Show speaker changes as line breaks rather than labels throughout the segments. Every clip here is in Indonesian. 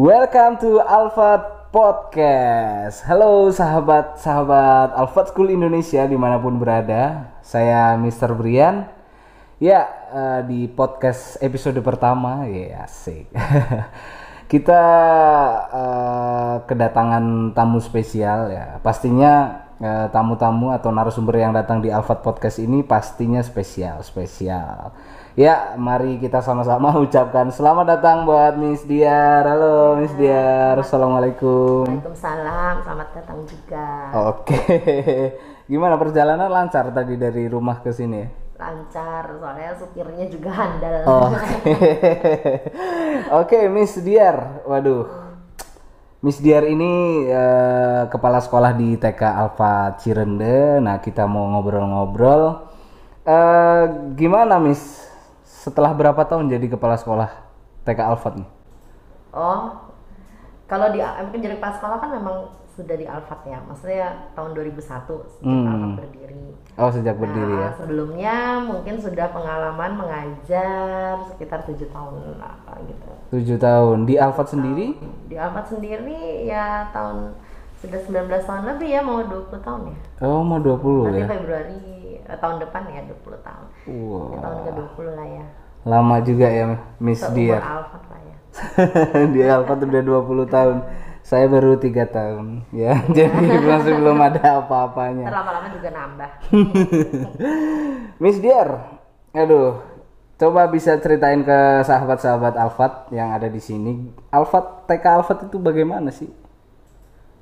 Welcome to Alfat Podcast. Halo sahabat-sahabat Alfat School Indonesia dimanapun berada. Saya Mr. Brian. Ya, di podcast episode pertama, ya asik. Kita kedatangan tamu spesial ya. Pastinya tamu-tamu atau narasumber yang datang di Alfat Podcast ini pastinya spesial. Ya, mari kita sama-sama ucapkan selamat datang buat Miss Diar. Halo Miss Diar, Assalamualaikum.
Waalaikumsalam, selamat datang juga.
Oke, gimana perjalanan lancar tadi dari rumah ke sini ya?
Lancar, soalnya supirnya juga handal.
Oke, Miss Diar, waduh. Miss Diar ini kepala sekolah di TK Alfa Cirende. Nah, kita mau ngobrol-ngobrol. Gimana Miss? Setelah berapa tahun jadi kepala sekolah TK Alfat nih?
Oh, kalau jadi kepala sekolah kan memang sudah di Alfat ya. Maksudnya tahun 2001 sejak Alfat berdiri.
Oh, sejak berdiri ya.
Sebelumnya mungkin sudah pengalaman mengajar sekitar 7 tahun apa gitu.
7 tahun. Di Alfat sendiri?
Di Alfat sendiri ya sudah 19 tahun lebih ya, mau 20 tahun ya.
Oh, mau 20
Nanti
ya.
Februari tahun depan ya 20 tahun.
Wow.
Ya, tahun ke-20 lah ya.
Lama juga ya Miss Diar.
Alfat lah ya.
Di Alfat udah 20 tahun. Saya baru 3 tahun ya. Jadi masih belum ada apa-apanya.
Lama-lama juga nambah.
Miss Diar, aduh, coba bisa ceritain ke sahabat-sahabat Alfat yang ada di sini. TK Alfat itu bagaimana sih?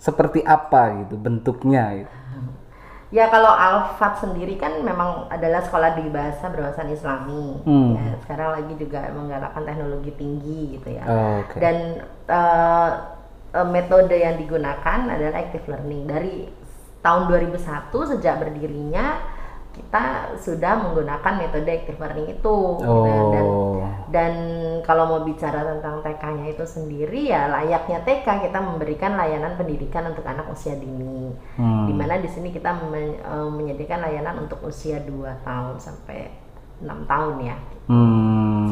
Seperti apa gitu bentuknya gitu?
Ya, kalau Alfat sendiri kan memang adalah sekolah di bahasa berwawasan Islami. Ya, sekarang lagi juga menggalakkan teknologi tinggi gitu ya.
Okay.
Dan metode yang digunakan adalah active learning. Dari tahun 2001 sejak berdirinya kita sudah menggunakan metode active learning itu. Dan kalau mau bicara tentang TK-nya itu sendiri ya layaknya TK, kita memberikan layanan pendidikan untuk anak usia dini. Dimana di sini kita menyediakan layanan untuk usia 2 tahun sampai 6 tahun ya.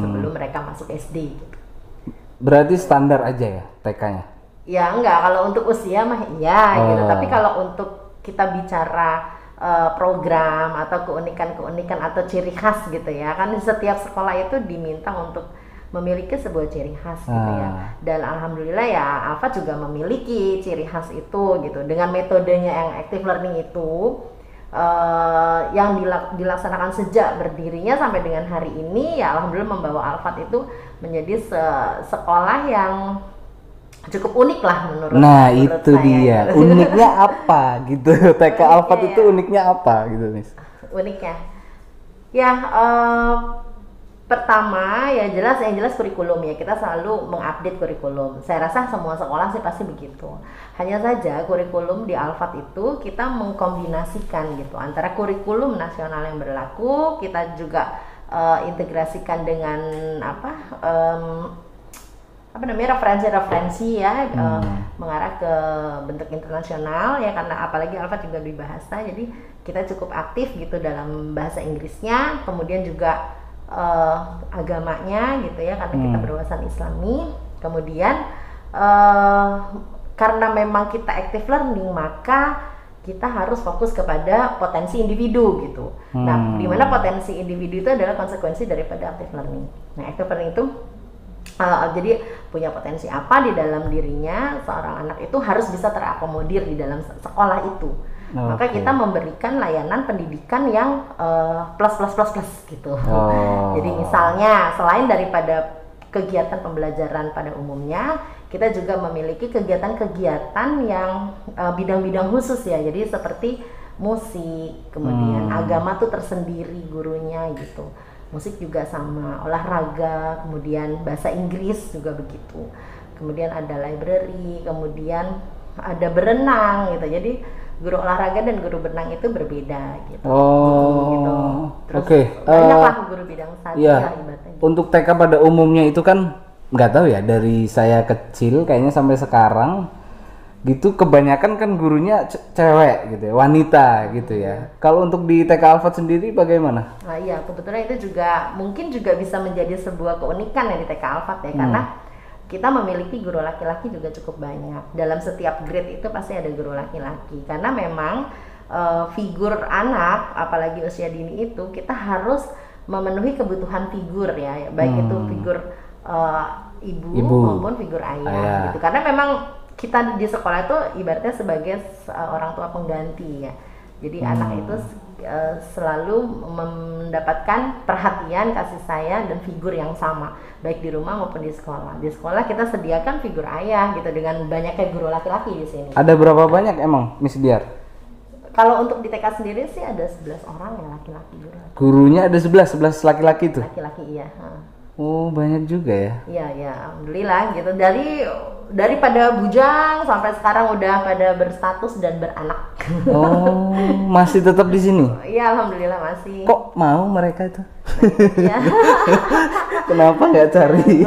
Sebelum mereka masuk SD gitu.
Berarti standar aja ya TK-nya?
Ya enggak, kalau untuk usia mah iya gitu. Tapi kalau untuk kita bicara program atau keunikan atau ciri khas gitu ya, kan setiap sekolah itu diminta untuk memiliki sebuah ciri khas gitu ya. Dan alhamdulillah ya Alfa juga memiliki ciri khas itu gitu dengan metodenya yang active learning itu yang dilaksanakan sejak berdirinya sampai dengan hari ini ya, alhamdulillah membawa Alfat itu menjadi sekolah yang cukup unik lah menurut
itu
saya,
dia
gitu.
Uniknya apa gitu? TK Alfat itu uniknya apa gitu Miss?
Uniknya ya pertama ya yang jelas kurikulum ya, kita selalu mengupdate kurikulum. Saya rasa semua sekolah sih pasti begitu. Hanya saja kurikulum di Alfat itu kita mengkombinasikan gitu antara kurikulum nasional yang berlaku, kita juga integrasikan dengan referensi ya, mengarah ke bentuk internasional ya, karena apalagi Alfat juga di bahasa, jadi kita cukup aktif gitu dalam bahasa Inggrisnya, kemudian juga agamanya gitu ya, karena kita berwawasan Islami. Kemudian karena memang kita active learning, maka kita harus fokus kepada potensi individu gitu. Nah, di mana potensi individu itu adalah konsekuensi daripada active learning. Nah, active learning itu jadi punya potensi apa di dalam dirinya, seorang anak itu harus bisa terakomodir di dalam sekolah itu. Maka kita memberikan layanan pendidikan yang plus gitu. Jadi misalnya selain daripada kegiatan pembelajaran pada umumnya, kita juga memiliki kegiatan-kegiatan yang bidang-bidang khusus ya. Jadi seperti musik, kemudian agama tuh tersendiri gurunya gitu. Musik juga sama, olahraga, kemudian bahasa Inggris juga begitu. Kemudian ada library, kemudian ada berenang gitu. Jadi guru olahraga dan guru berenang itu berbeda gitu. Gitu. Terus banyaklah guru bidang satu lah ibaratnya.
Untuk TK pada umumnya itu kan nggak tahu ya, dari saya kecil kayaknya sampai sekarang gitu kebanyakan kan gurunya cewek gitu ya, wanita gitu ya. Kalau untuk di TK Alfat sendiri bagaimana?
Nah iya, kebetulan itu juga mungkin juga bisa menjadi sebuah keunikan ya di TK Alfat ya, karena kita memiliki guru laki-laki juga cukup banyak. Dalam setiap grade itu pasti ada guru laki-laki. Karena memang figur anak, apalagi usia dini itu, kita harus memenuhi kebutuhan figur ya, baik itu figur ibu maupun figur ayah gitu. Karena memang kita di sekolah itu ibaratnya sebagai orang tua pengganti ya. Jadi anak itu selalu mendapatkan perhatian, kasih sayang dan figur yang sama, baik di rumah maupun di sekolah. Di sekolah kita sediakan figur ayah gitu dengan banyaknya guru laki-laki di sini.
Ada berapa banyak emang Miss Diar?
Kalau untuk di TK sendiri sih ada 11 orang ya laki-laki guru.
Gurunya ada 11 laki-laki tuh?
Laki-laki iya.
Oh banyak juga ya?
Iya ya, alhamdulillah gitu. Daripada bujang sampai sekarang udah pada berstatus dan beranak.
Oh masih tetap di sini?
Iya alhamdulillah masih.
Kok mau mereka itu?
Iya.
Kenapa nggak cari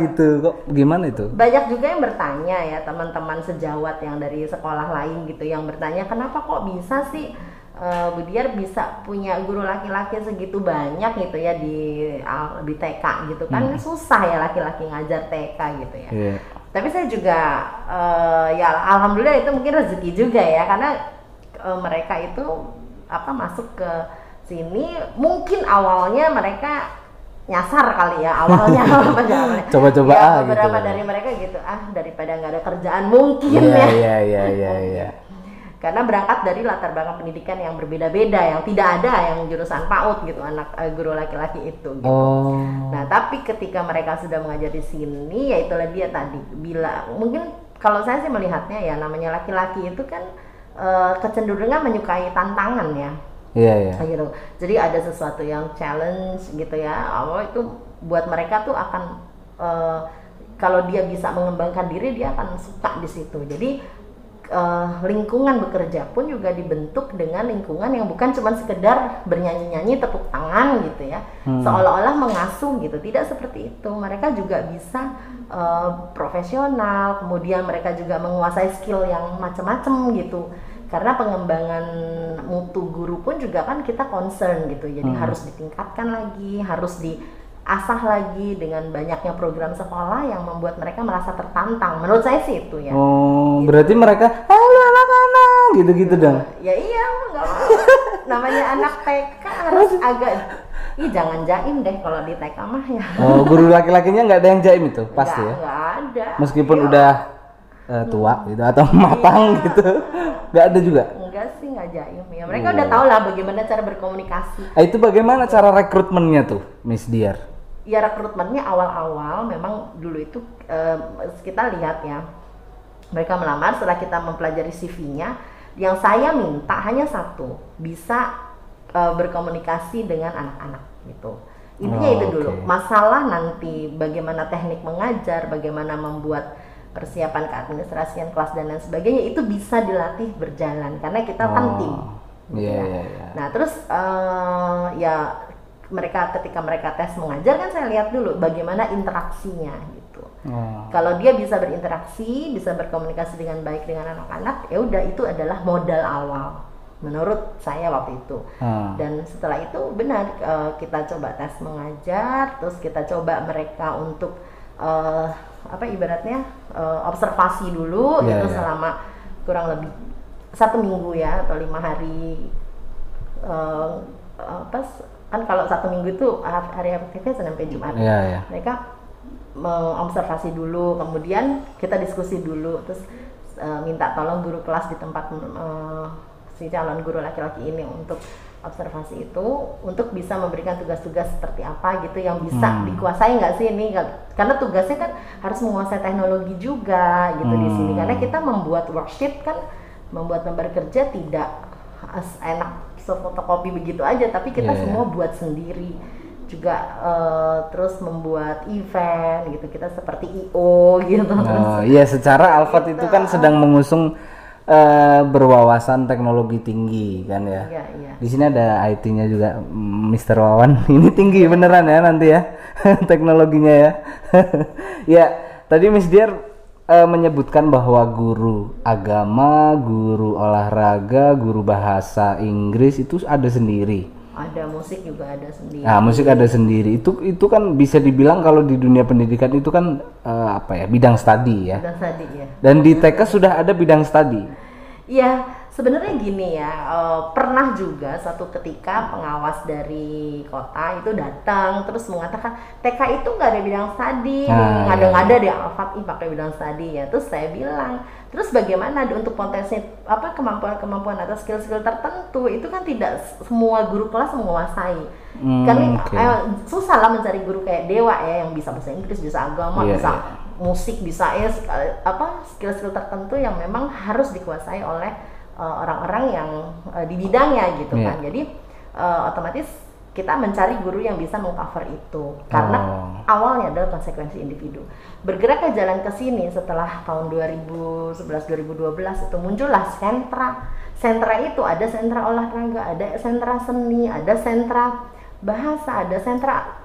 gitu? Kok gimana itu?
Banyak juga yang bertanya ya, teman-teman sejawat yang dari sekolah lain gitu yang bertanya kenapa kok bisa sih Bu Diar bisa punya guru laki-laki segitu banyak gitu ya di TK gitu kan. Susah ya laki-laki ngajar TK gitu ya.
Yeah.
Tapi saya juga ya alhamdulillah itu mungkin rezeki juga ya, karena mereka itu masuk ke sini mungkin awalnya mereka nyasar kali ya awalnya.
Coba-coba
ya, beberapa
gitu.
dari mereka gitu daripada nggak ada kerjaan mungkin
Iya.
Karena berangkat dari latar belakang pendidikan yang berbeda-beda, yang tidak ada yang jurusan PAUD gitu anak guru laki-laki itu gitu. Nah tapi ketika mereka sudah mengajar di sini, ya itulah dia tadi mungkin kalau saya sih melihatnya ya namanya laki-laki itu kan kecenderungan menyukai tantangan ya.
Iya.
Gitu. Jadi ada sesuatu yang challenge gitu ya. Itu buat mereka tuh akan kalau dia bisa mengembangkan diri dia akan suka di situ. Jadi lingkungan bekerja pun juga dibentuk dengan lingkungan yang bukan cuma sekedar bernyanyi-nyanyi tepuk tangan gitu ya, seolah-olah mengasuh gitu. Tidak seperti itu. Mereka juga bisa profesional, kemudian mereka juga menguasai skill yang macam-macam gitu. Karena pengembangan mutu guru pun juga kan kita concern gitu. Jadi harus ditingkatkan lagi, harus diasah lagi dengan banyaknya program sekolah yang membuat mereka merasa tertantang. Menurut saya sih itu ya.
Gitu. Berarti mereka halo anak-anak gitu-gitu dong.
Ya iya, nggak mau. Namanya anak TK harus agak jangan jaim deh kalau di TK mah ya.
Guru laki-lakinya nggak ada yang jaim itu pasti ya.
Nggak ada.
Meskipun udah tua gitu atau matang gitu, nggak ada juga.
Enggak sih, nggak jaim ya. Mereka udah tahu lah bagaimana cara berkomunikasi.
Itu bagaimana cara rekrutmennya tuh, Miss Diar?
Ya rekrutmennya awal-awal memang dulu itu kita lihat ya, mereka melamar setelah kita mempelajari CV-nya. Yang saya minta hanya satu, bisa berkomunikasi dengan anak-anak gitu. Intinya itu dulu. Masalah nanti bagaimana teknik mengajar, bagaimana membuat persiapan keadministrasian kelas dan lain sebagainya itu bisa dilatih berjalan karena kita kan tim.
Iya.
Nah terus ya ketika mereka tes mengajar kan saya lihat dulu bagaimana interaksinya gitu. Kalau dia bisa berinteraksi, bisa berkomunikasi dengan baik dengan anak-anak, ya udah itu adalah modal awal menurut saya waktu itu. Dan setelah itu benar kita coba tes mengajar, terus kita coba mereka untuk ibaratnya observasi dulu selama kurang lebih 1 minggu ya atau 5 hari. Kan kalau 1 minggu itu hari efektifnya Senin sampai Jumat. Mereka mengobservasi dulu, kemudian kita diskusi dulu, terus minta tolong guru kelas di tempat si calon guru laki-laki ini untuk observasi itu, untuk bisa memberikan tugas-tugas seperti apa gitu yang bisa dikuasai nggak sih ini, karena tugasnya kan harus menguasai teknologi juga gitu di sini, karena kita membuat worksheet kan, membuat lembar kerja tidak enak fotokopi begitu aja, tapi kita semua buat sendiri juga, terus membuat event gitu, kita seperti IO gitu.
Iya, secara Alfat itu kan sedang mengusung berwawasan teknologi tinggi kan ya.
Iya.
Di sini ada IT-nya juga, Mr. Wawan. Ini tinggi beneran ya nanti ya teknologinya ya. Ya, tadi Miss Diar menyebutkan bahwa guru agama, guru olahraga, guru bahasa Inggris itu ada sendiri.
Ada musik juga ada sendiri.
Nah, musik ada sendiri. Itu kan bisa dibilang kalau di dunia pendidikan itu kan apa ya, bidang studi ya.
Bidang studi ya.
Dan di TK sudah ada bidang studi.
Iya, sebenarnya gini ya, pernah juga suatu ketika pengawas dari kota itu datang terus mengatakan TK itu nggak ada bidang studi, ngada-ngada di Alfat pakai bidang studi ya. Terus saya bilang, terus bagaimana untuk potensi apa kemampuan atau skill-skill tertentu itu kan tidak semua guru kelas menguasai. Kan susah lah mencari guru kayak Dewa ya yang bisa bahasa Inggris, bisa agama, bisa musik, bisa skill-skill tertentu yang memang harus dikuasai oleh orang-orang yang di bidangnya gitu kan. Jadi otomatis kita mencari guru yang bisa mengcover itu karena awalnya adalah konsekuensi individu. Bergerak ke jalan ke sini setelah tahun 2011-2012 itu muncullah sentra. Sentra itu ada sentra olahraga, ada sentra seni, ada sentra bahasa, ada sentra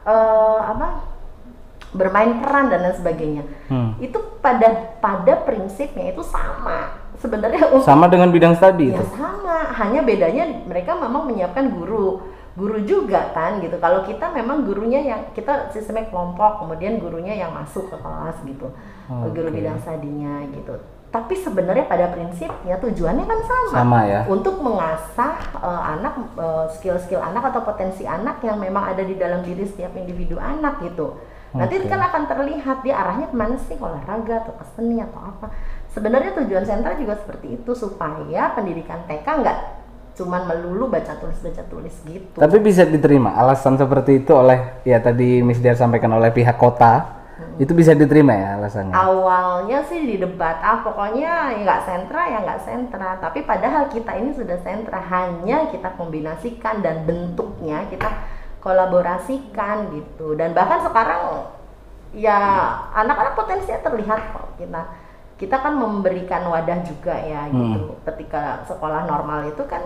bermain peran dan lain sebagainya. Itu pada prinsipnya itu sama sebenarnya.
Sama dengan bidang studi
ya,
itu?
Sama, hanya bedanya mereka memang menyiapkan guru juga kan gitu. Kalau kita memang gurunya yang kita sistemnya kelompok, kemudian gurunya yang masuk ke kelas gitu, guru bidang studinya gitu. Tapi sebenarnya pada prinsipnya tujuannya kan sama
ya?
Untuk mengasah anak, skill-skill anak atau potensi anak yang memang ada di dalam diri setiap individu anak gitu. Nanti kan akan terlihat dia arahnya kemana sih, olahraga atau ke seni atau apa. Sebenarnya tujuan sentra juga seperti itu, supaya pendidikan TK nggak cuman melulu baca tulis gitu.
Tapi bisa diterima alasan seperti itu oleh, ya tadi Miss Diar sampaikan, oleh pihak kota. Itu bisa diterima ya alasannya?
Awalnya sih di debat, pokoknya nggak sentra ya nggak sentra. Tapi padahal kita ini sudah sentra, hanya kita kombinasikan dan bentuknya kita kolaborasikan gitu. Dan bahkan sekarang ya anak-anak potensinya terlihat kok. Kita kan memberikan wadah juga ya gitu. Ketika sekolah normal itu kan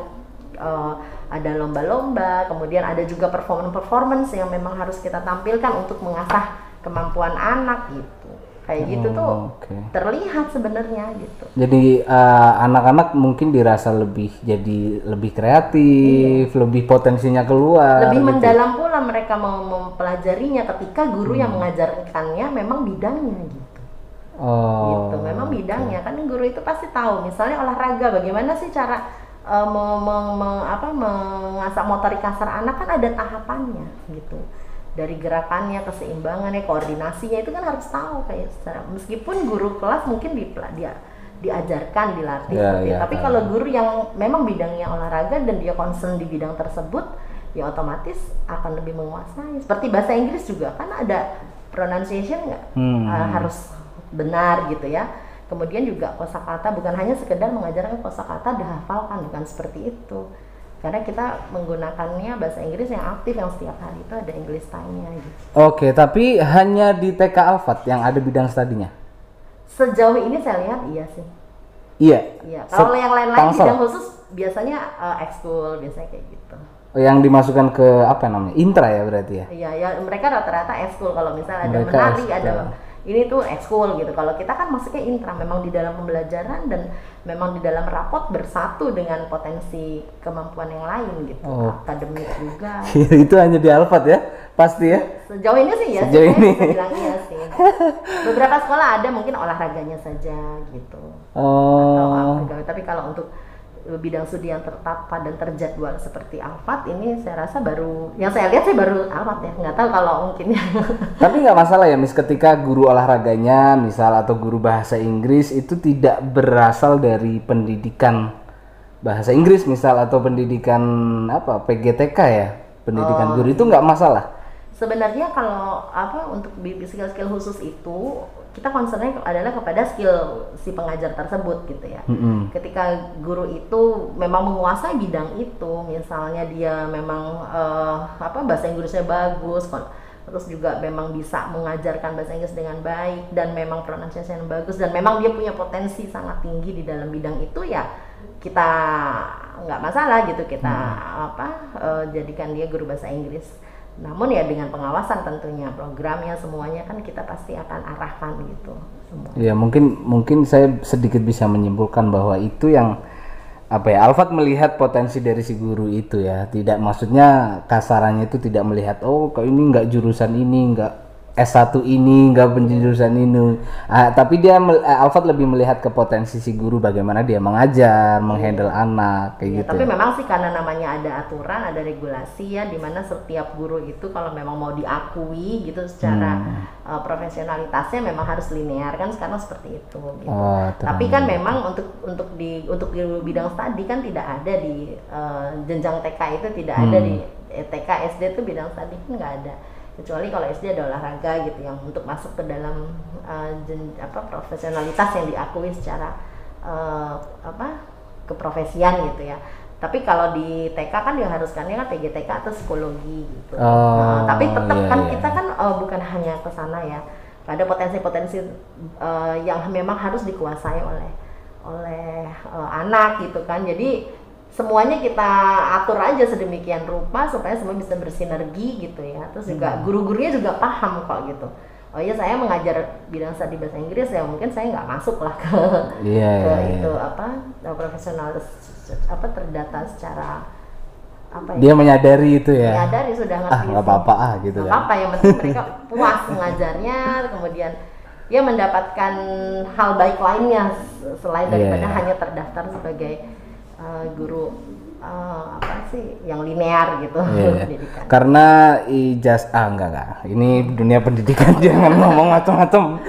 ada lomba-lomba, kemudian ada juga performance yang memang harus kita tampilkan untuk mengasah kemampuan anak gitu. Kayak gitu tuh terlihat sebenarnya gitu.
Jadi anak-anak mungkin dirasa jadi lebih kreatif, lebih potensinya keluar.
Lebih
gitu.
mendalam pula mereka mempelajarinya ketika guru yang mengajarkannya memang bidangnya gitu. Gitu, memang bidangnya kan guru itu pasti tahu. Misalnya olahraga, bagaimana sih cara mengasah motorik kasar anak, kan ada tahapannya gitu. Dari gerakannya, keseimbangannya, koordinasinya itu kan harus tahu kayak secara, meskipun guru kelas mungkin diajarkan, dilatih tapi kalau guru yang memang bidangnya olahraga dan dia concern di bidang tersebut, ya otomatis akan lebih menguasai. Seperti bahasa Inggris juga kan ada pronunciation harus benar gitu ya. Kemudian juga kosakata, bukan hanya sekedar mengajarkan kosakata dihafalkan, bukan seperti itu. Karena kita menggunakannya bahasa Inggris yang aktif, yang setiap hari itu ada English time-nya gitu.
Oke, tapi hanya di TK Alfat yang ada bidang studinya?
Sejauh ini saya lihat iya sih.
Iya.
Kalau yang lain-lain bidang khusus biasanya ekskul, biasanya kayak gitu.
Yang dimasukkan ke apa namanya? Intra ya berarti ya?
Iya, ya mereka rata-rata ekskul. Kalau misalnya ada menari, ada ini tuh ekskul gitu. Kalau kita kan masuknya intra, memang di dalam pembelajaran dan memang di dalam rapot bersatu dengan potensi kemampuan yang lain gitu. Akademik juga.
Itu hanya di Alfat ya? Pasti ya?
Sejauh ini sih ya, saya bilang iya sih. Beberapa sekolah ada mungkin olahraganya saja gitu. Tapi kalau untuk bidang studi yang tertata dan terjadwal seperti Alfat ini, saya rasa baru, yang saya lihat sih baru Alfat ya, nggak tahu kalau mungkin ya.
Tapi nggak masalah ya Miss, ketika guru olahraganya misal atau guru bahasa Inggris itu tidak berasal dari pendidikan bahasa Inggris misal, atau pendidikan PGTK ya, pendidikan guru, itu nggak masalah?
Sebenarnya kalau untuk skill-skill khusus itu kita concernnya adalah kepada skill si pengajar tersebut gitu ya. Ketika guru itu memang menguasai bidang itu, misalnya dia memang bahasa Inggrisnya bagus, terus juga memang bisa mengajarkan bahasa Inggris dengan baik, dan memang pronunciation bagus, dan memang dia punya potensi sangat tinggi di dalam bidang itu, ya kita nggak masalah gitu, kita jadikan dia guru bahasa Inggris. Namun ya dengan pengawasan tentunya, programnya semuanya kan kita pasti akan arahkan gitu semua.
Ya mungkin saya sedikit bisa menyimpulkan bahwa itu yang apa ya, Alfat melihat potensi dari si guru itu ya, tidak, maksudnya kasarannya itu tidak melihat oh kok ini nggak jurusan ini, nggak S1 ini, nggak penjurusan ini. Tapi dia Alfat lebih melihat ke potensi si guru, bagaimana dia mengajar, menghandle anak kayak gitu.
Tapi memang sih karena namanya ada aturan, ada regulasi ya, dimana setiap guru itu kalau memang mau diakui gitu secara profesionalitasnya memang harus linear kan, sekarang seperti itu gitu. Tapi kan memang untuk di bidang studi kan tidak ada di jenjang TK itu, tidak ada di TK SD itu bidang studi kan nggak ada, kecuali kalau SD ada olahraga gitu yang untuk masuk ke dalam profesionalitas yang diakui secara keprofesian gitu ya. Tapi kalau di TK kan diharuskannya kan PGTK atau psikologi gitu. Tapi tetap kita kan bukan hanya ke sana ya. Ada potensi-potensi yang memang harus dikuasai oleh anak gitu kan. Jadi semuanya kita atur aja sedemikian rupa supaya semua bisa bersinergi gitu ya. Terus juga guru-gurunya juga paham kok gitu. Oh iya, saya mengajar bidang studi bahasa Inggris ya, mungkin saya nggak masuk lah ke itu profesional terdata secara apa ya? Dia
menyadari itu ya.
Menyadari, sudah ngerti.
Nggak apa-apa gitu kan.
Apa yang penting mereka puas mengajarnya, kemudian dia mendapatkan hal baik lainnya selain daripada hanya terdaftar sebagai guru yang linear gitu. Pendidikan.
Karena enggak. Ini dunia pendidikan jangan ngomong macam-macam.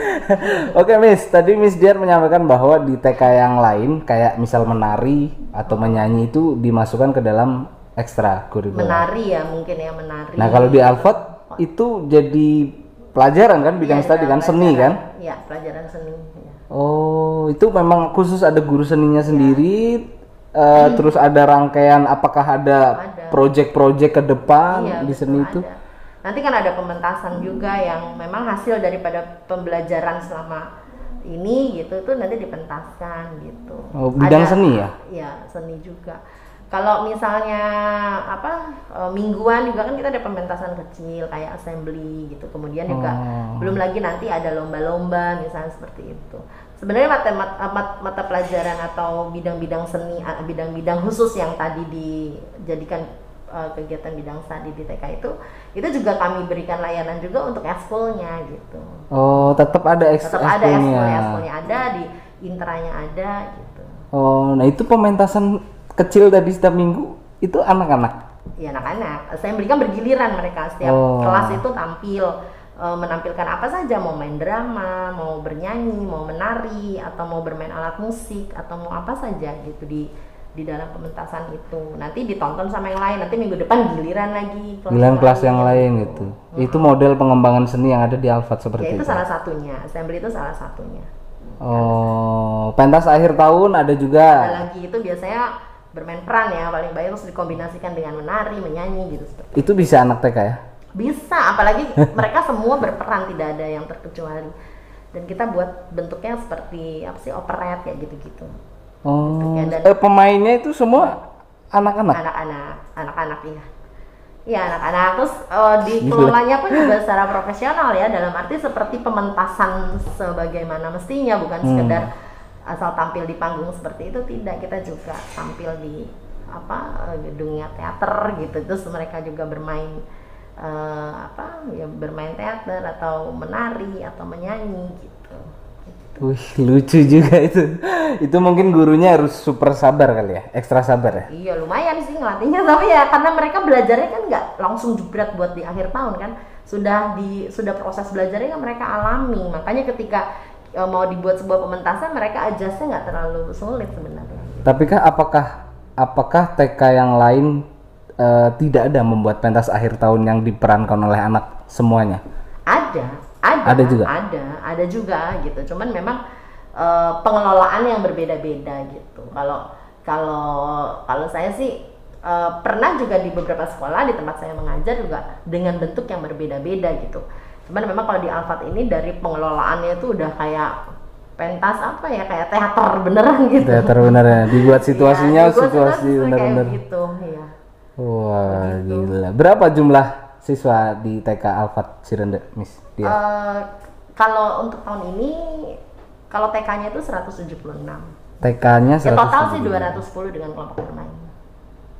Oke, Miss. Tadi Miss Dian menyampaikan bahwa di TK yang lain kayak misal menari atau menyanyi itu dimasukkan ke dalam ekstra kurikuler.
Menari ya, mungkin ya menari.
Nah, kalau di Alfat itu jadi pelajaran kan, bidang studi kan, seni kan?
Iya, pelajaran seni. Ya.
Oh, itu memang khusus ada guru seninya sendiri. Terus ada rangkaian, apakah ada proyek-proyek ke depan di seni itu?
Nanti kan ada pementasan juga yang memang hasil daripada pembelajaran selama ini gitu, itu nanti dipentaskan gitu.
Oh, bidang seni ya?
Iya, seni juga. Kalau misalnya mingguan juga kan kita ada pementasan kecil kayak assembly gitu. Kemudian juga belum lagi nanti ada lomba-lomba misalnya seperti itu. Sebenarnya mata pelajaran atau bidang-bidang seni, bidang-bidang khusus yang tadi dijadikan kegiatan bidang studi di TK itu juga kami berikan layanan juga untuk ekskulnya gitu.
Oh, tetap ada
ekskulnya ada, di intranya ada gitu.
Oh, nah itu pementasan kecil tadi setiap minggu itu anak-anak?
Iya, anak-anak. Saya berikan bergiliran mereka, setiap kelas itu tampil. Menampilkan apa saja, mau main drama, mau bernyanyi, mau menari, atau mau bermain alat musik, atau mau apa saja gitu di dalam pementasan itu. Nanti ditonton sama yang lain, nanti minggu depan giliran lagi
kelas yang lain gitu. Itu model pengembangan seni yang ada di Alfat seperti
itu.
Itu
salah satunya, assembly itu salah satunya.
Oh, pentas akhir tahun ada juga.
Ada lagi, itu biasanya bermain peran ya, paling baik terus dikombinasikan dengan menari, menyanyi gitu seperti
itu. Bisa anak TK ya?
Bisa, apalagi mereka semua berperan, tidak ada yang terkecuali. Dan kita buat bentuknya seperti operet kayak gitu-gitu.
Oh, pemainnya itu semua anak-anak?
Anak-anak iya. Iya, anak-anak. Terus dikelolanya pun juga secara profesional ya, dalam arti seperti pementasan sebagaimana mestinya, bukan sekedar asal tampil di panggung seperti itu, tidak. Kita juga tampil di gedungnya teater gitu. Terus mereka juga bermain bermain teater atau menari atau menyanyi gitu.
Wih, lucu juga itu. Itu mungkin gurunya harus super sabar kali ya, ekstra sabar ya.
Iya, lumayan sih ngelatihnya, tapi ya karena mereka belajarnya kan nggak langsung jebret buat di akhir tahun kan, sudah proses belajarnya kan mereka alami. Makanya ketika mau dibuat sebuah pementasan, mereka adjustnya nggak terlalu sulit sebenarnya.
Tapi apakah TK yang lain tidak ada membuat pentas akhir tahun yang diperankan oleh anak semuanya? Ada juga gitu. Cuman memang pengelolaan yang berbeda-beda gitu. Kalau saya sih pernah juga di beberapa sekolah di tempat saya mengajar juga dengan bentuk yang berbeda-beda gitu. Cuman memang kalau di Alfat ini dari pengelolaannya itu udah kayak pentas kayak teater beneran gitu. Teater beneran, dibuat situasinya situasi bener-bener
gitu ya.
Wah, gila. Berapa jumlah siswa di TK Alfat Cirende, Miss Dia?
Kalau untuk tahun ini, kalau TK-nya itu 176.
TK-nya 100.
Ya total sih 210 dengan kelompok bermain.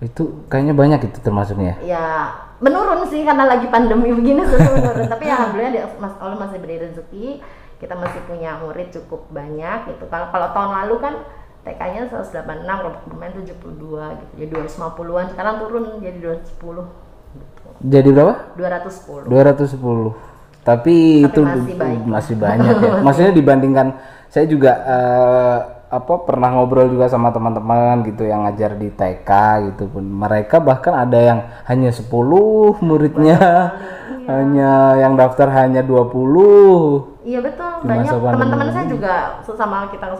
Itu kayaknya banyak itu termasuknya.
Ya menurun sih karena lagi pandemi begini sudah menurun. Tapi alhamdulillah Allah masih beri rezeki, kita masih punya murid cukup banyak gitu. Kalau tahun lalu kan TK-nya 186, kelompok bermain 72 gitu. Jadi 250-an, sekarang turun jadi 210 gitu.
Jadi berapa?
210.
210. Tapi itu masih banyak ya. Maksudnya dibandingkan saya juga pernah ngobrol juga sama teman-teman gitu yang ngajar di TK gitu pun. Mereka bahkan ada yang hanya 10 muridnya. Hanya yang daftar hanya 20.
Iya betul, banyak teman-teman saya juga sesama kepala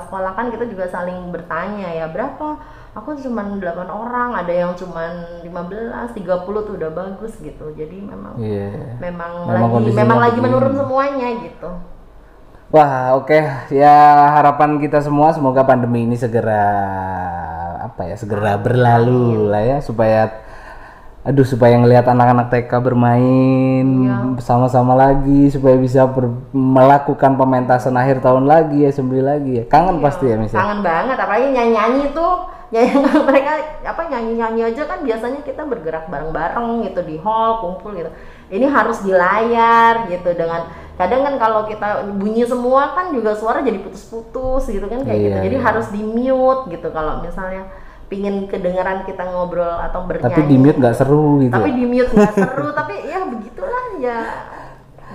sekolah kan kita juga saling bertanya ya, berapa? Aku cuma 8 orang, ada yang cuma 15, 30 tuh udah bagus gitu. Jadi memang lagi menurun semuanya gitu.
Wah, oke. Ya harapan kita semua semoga pandemi ini segera berlalu lah ya, supaya ngelihat anak-anak TK bermain bersama-sama lagi, supaya bisa melakukan pementasan akhir tahun lagi ya, assembly lagi ya. Kangen pasti ya misalnya.
Kangen banget, apalagi nyanyi tuh. Mereka nyanyi aja kan biasanya kita bergerak bareng-bareng gitu di hall, kumpul gitu. Ini harus di layar gitu, dengan kadang kan kalau kita bunyi semua kan juga suara jadi putus-putus gitu kan kayak gitu. Jadi harus di mute gitu kalau misalnya pingin kedengaran kita ngobrol atau bernyanyi.
Tapi di mute nggak seru gitu.
Tapi di mute nggak seru, tapi ya begitulah ya.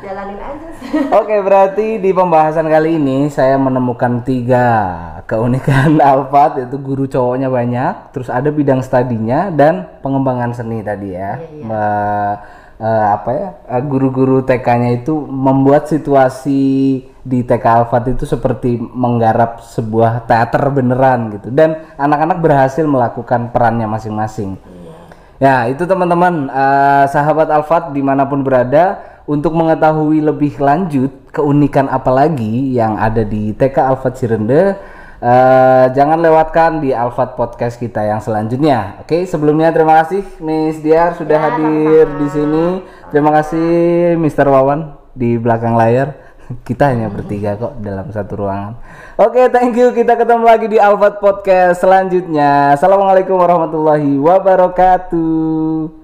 Jalanin aja sih.
Oke, berarti di pembahasan kali ini saya menemukan 3 keunikan Alphard, yaitu guru cowoknya banyak, terus ada bidang studinya dan pengembangan seni tadi ya. Guru-guru TK-nya itu membuat situasi di TK Alphard itu seperti menggarap sebuah teater beneran gitu, dan anak-anak berhasil melakukan perannya masing-masing. Ya, itu teman-teman, sahabat Alphard dimanapun berada. Untuk mengetahui lebih lanjut keunikan apa lagi yang ada di TK Alphard Cirende, jangan lewatkan di Alphard Podcast kita yang selanjutnya. Oke, sebelumnya terima kasih Miss Diar sudah hadir di sini. Terima kasih Mr. Wawan di belakang layar. Kita hanya bertiga kok dalam satu ruangan. Oke, thank you. Kita ketemu lagi di Alphard Podcast selanjutnya. Assalamualaikum warahmatullahi wabarakatuh.